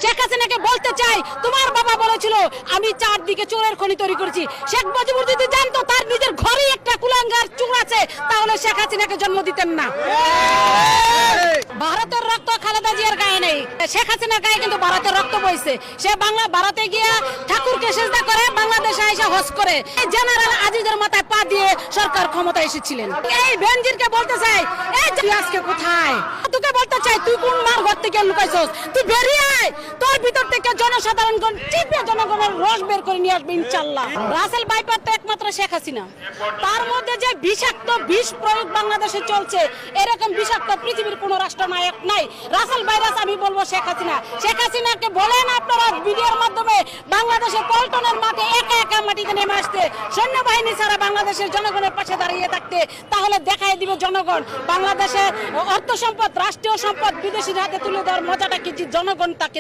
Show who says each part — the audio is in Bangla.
Speaker 1: শেখ হাসিনাকে বলতে চাই, তোমার বাবা বলেছিল আমি চারদিকে চোরের খনি তৈরি করেছি। শেখ মুজিবুর যদি জানতো তার নিজের ঘরে একটা কুলাঙ্গার চোর আছে, তাহলে শেখ হাসিনাকে জন্ম দিতেন না। ভারতের রক্ত খালেদা জিয়ার গায়ে নেই, শেখ হাসিনার গায়ে কিন্তু ভারতের রক্ত বইছে। সে ভারতে গিয়া ঠাকুরকে সেজদা করে, বাংলাদেশে এসে হজ করে। জেনারেল আজিজের মাথায় পা দিয়ে সরকার ক্ষমতা এসেছিলেন। এই বেনজিরকে বলতে চাই, এই তুই আজকে কোথায়? তোকে বলতে চাই, তুই কোন মার ঘর থেকে লুকাইছস? তুই বেরিয়ে আয়, তোর ভিতর থেকে জনসাধারণগণ টিপে জনগণের রস বের করে নিয়ে আসবে ইনশাআল্লাহ। রাসেল বাইপার তো একমাত্র শেখ হাসিনা। তার মধ্যে যে বিষাক্ত বিষ প্রয়োগ বাংলাদেশে চলছে, এরকম বিষাক্ত পৃথিবীর কোন রাষ্ট্রনায়ক নাই। রাসেল ভাইরাস আমি বলবো শেখ হাসিনা। শেখ হাসিনাকে বলেন আপনারা ভিডিওর মাধ্যমে বাংলাদেশের পল্টনের মাঠে একা একা মাটিতে নেমে আসতে, সৈন্যবাহিনী ছাড়া বাংলাদেশের জনগণের পাশে দাঁড়িয়ে থাকতে, তাহলে দেখাই দিবে জনগণ বাংলাদেশের অর্থ সম্পদ, রাষ্ট্রীয় সম্পদ বিদেশির হাতে তুলে দেওয়ার মজাটা কি জনগণ তাকে